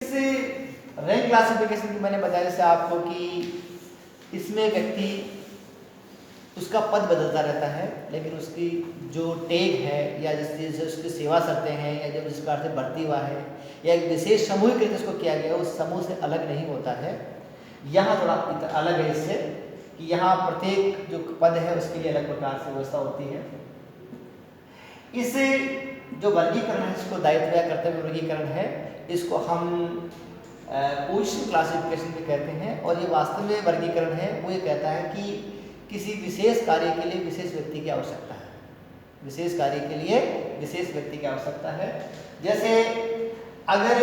इस rank classification की मैंने बताया जैसे आपको कि इसमें व्यक्ति उसका पद बदलता रहता है, लेकिन उसकी जो टैग है या जैसे उसकी सेवा करते हैं या जब जिस प्रकार से बढ़ती हुआ है या एक विशेष समूहीकृत जिसको किया गया उस समूह से अलग नहीं होता है। यहाँ थोड़ा अलग है इससे कि यहाँ प्रत्येक जो पद है उसके लिए अलग प्रकार से व्यवस्था होती है। इस जो वर्गीकरण है इसको दायित्व या कर्तव्य वर्गीकरण है, इसको हम पोजीशन क्लासिफिकेशन भी कहते हैं। और ये वास्तव में वर्गीकरण है वो ये कहता है कि किसी विशेष कार्य के लिए विशेष व्यक्ति की आवश्यकता है, विशेष कार्य के लिए विशेष व्यक्ति की आवश्यकता है। जैसे अगर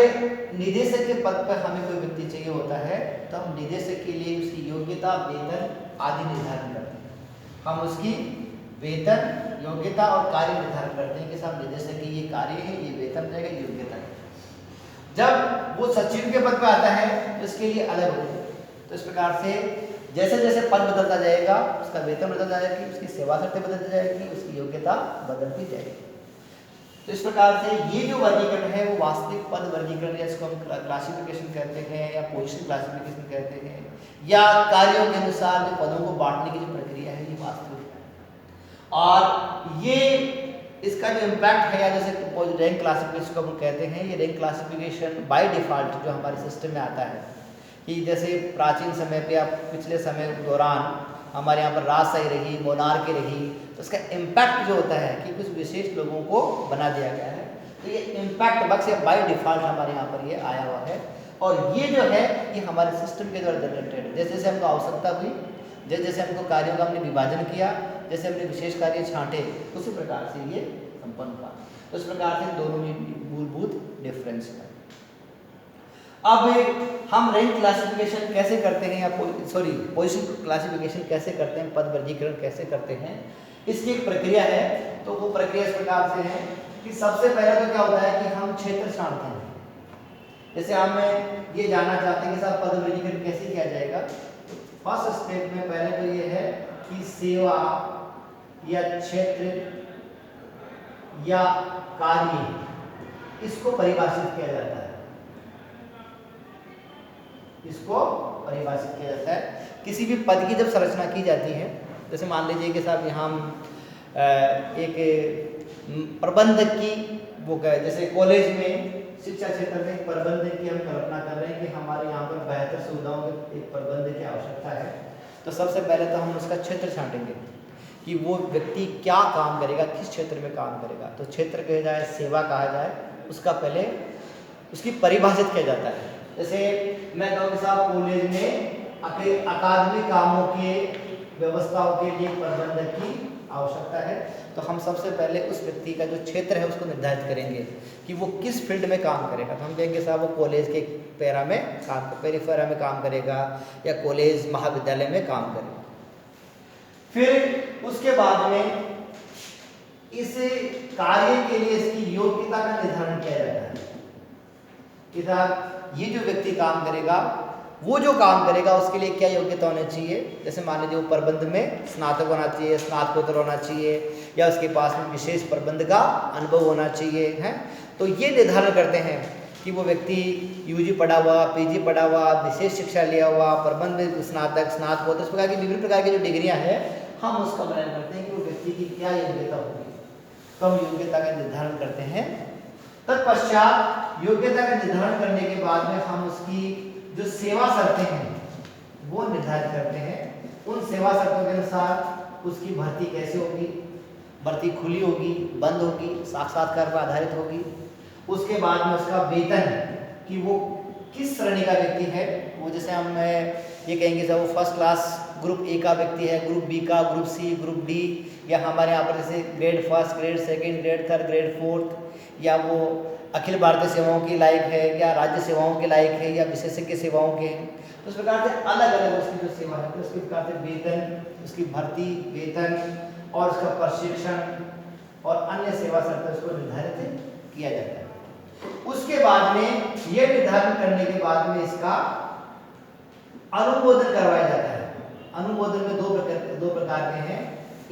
निदेशक के पद पर हमें कोई व्यक्ति चाहिए होता है तो हम निदेशक के लिए उसकी योग्यता, वेतन आदि निर्धारण करते हैं। हम उसकी वेतन, योग्यता और कार्य निर्धारण करते हैं कि साहब निदेशक की ये कार्य है, ये वेतन रहेगा, ये योग्यता है। जब वो सचिव के पद पर आता है तो इसके लिए अलग होते हैं। तो इस प्रकार से जैसे जैसे पद बदलता जाएगा उसका वेतन बदलता जाएगी, उसकी सेवा शर्तें बदलती जाएगी, उसकी योग्यता बदलती जाएगी। तो इस प्रकार से ये जो वर्गीकरण है वो वास्तविक पद वर्गीकरण या इसको हम क्लासिफिकेशन कहते हैं या पोजीशन क्लासिफिकेशन कहते हैं, या कार्यों के अनुसार जो पदों को बांटने की जो प्रक्रिया है ये वास्तविक है। और ये इसका जो इम्पैक्ट है या जैसे रैंक क्लासिफिकेशन को हम कहते हैं, ये रैंक क्लासिफिकेशन बाय डिफ़ॉल्ट जो हमारे सिस्टम में आता है कि जैसे प्राचीन समय पे या पिछले समय के दौरान हमारे यहाँ पर राजशाही रही, मोनार्की रही, तो उसका इम्पैक्ट जो होता है कि कुछ विशेष लोगों को बना दिया गया है। तो ये इम्पैक्ट बक्स या बाय डिफ़ॉल्ट हमारे यहाँ पर ये आया हुआ है। और ये जो है ये हमारे सिस्टम के द्वारा जनरेटेड है। जैसे जैसे हमको आवश्यकता हुई, जैसे जैसे हमको कार्यों का हमने विभाजन किया, जैसे हमने विशेष कार्य छांटे, उसी प्रकार से ये संपन्न हुआ। तो इस प्रकार से दोनों में मूलभूत डिफरेंस है। अब हम रैंक क्लासिफिकेशन कैसे करते हैं या पोजीशन क्लासिफिकेशन कैसे करते हैं, पद वर्गीकरण कैसे करते हैं, इसकी एक प्रक्रिया है। तो वो प्रक्रिया इस प्रकार से है कि सबसे पहले तो क्या होता है कि हम क्षेत्र छांटते हैं। जैसे हम ये जानना चाहते हैं कि साहब पद वर्गीकरण कैसे किया जाएगा। तो फर्स्ट स्टेप में पहले तो ये है कि सेवा या क्षेत्र या कार्य इसको परिभाषित किया जाता है, इसको परिभाषित किया जाता है। किसी भी पद की जब संरचना की जाती है, जैसे मान लीजिए कि साहब यहाँ हम एक प्रबंधक की वो जैसे कॉलेज में शिक्षा क्षेत्र में एक प्रबंधक की हम कल्पना कर रहे हैं कि हमारे यहाँ पर बेहतर सुविधाओं में एक प्रबंधक की आवश्यकता है। तो सबसे पहले तो हम उसका क्षेत्र छांटेंगे कि वो व्यक्ति क्या काम करेगा, किस क्षेत्र में काम करेगा। तो क्षेत्र कहा जाए, सेवा कहा जाए, उसका पहले उसकी परिभाषित किया जाता है। जैसे मैं कहूँ कि साहब कॉलेज में अकादमिक कामों के व्यवस्थाओं के लिए प्रबंधक की आवश्यकता है। तो हम सबसे पहले उस व्यक्ति का जो क्षेत्र है उसको निर्धारित करेंगे कि वो किस फील्ड में काम करेगा। तो हम कहेंगे साहब वो कॉलेज के पेरिफेरा में काम करेगा या कॉलेज महाविद्यालय में काम करेगा। फिर उसके बाद में इस कार्य के लिए इसकी योग्यता का निर्धारण किया जाता है कि साहब ये जो व्यक्ति काम करेगा, वो जो काम करेगा उसके लिए क्या योग्यता होनी चाहिए। जैसे मान लीजिए वो प्रबंध में स्नातक होना चाहिए, स्नातकोत्तर होना चाहिए, या उसके पास में विशेष प्रबंध का अनुभव होना चाहिए है। तो ये निर्धारण करते हैं कि वो व्यक्ति यूजी पढ़ा हुआ, पीजी पढ़ा हुआ, विशेष शिक्षा लिया हुआ, प्रबंध में स्नातक, स्नातकोत्तर, इस प्रकार की विभिन्न प्रकार की जो डिग्रियाँ हैं हम उसका वर्णन करते हैं कि वो व्यक्ति की क्या योग्यता होगी। तो हम योग्यता का निर्धारण करते हैं। तत्पश्चात योग्यता का निर्धारण करने के बाद में हम उसकी जो सेवा शर्तें हैं वो निर्धारित करते हैं। उन सेवा शर्तों के अनुसार उसकी भर्ती कैसे होगी, भर्ती खुली होगी, बंद होगी, साक्षात्कार पर आधारित होगी। उसके बाद में उसका वेतन कि वो किस श्रेणी का व्यक्ति है। वो जैसे हम ये कहेंगे सर वो फर्स्ट क्लास ग्रुप ए का व्यक्ति है, ग्रुप बी का, ग्रुप सी, ग्रुप डी, या हमारे यहाँ पर जैसे grade first, grade second, grade third, grade fourth, या वो अखिल भारतीय सेवाओं की लायक है या राज्य सेवाओं के लायक है या विशेषज्ञ सेवाओं के हैं। तो उस प्रकार से अलग अलग उसकी जो सेवा है तो उसके प्रकार से वेतन, उसकी भर्ती, वेतन और उसका प्रशिक्षण और अन्य सेवा शर्तें उसको निर्धारित किया जाता है। उसके बाद में ये निर्धारण करने के बाद में इसका अनुमोदन करवाया जाता है। अनुमोदन में दो प्रकार के हैं।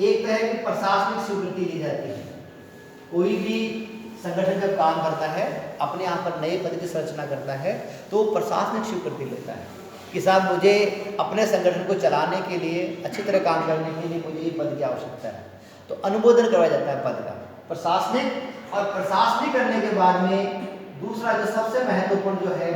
एक तो है कि प्रशासनिक स्वीकृति दी जाती है। कोई भी संगठन जब काम करता है, अपने यहाँ पर नए पद की संरचना करता है, तो वो प्रशासनिक स्वीकृति लेता है कि साहब मुझे अपने संगठन को चलाने के लिए, अच्छी तरह काम करने के लिए मुझे ये पद की आवश्यकता है, तो अनुमोदन करवाया जाता है पद का प्रशासनिक। और प्रशासनिक करने के बाद में दूसरा जो सबसे महत्वपूर्ण जो है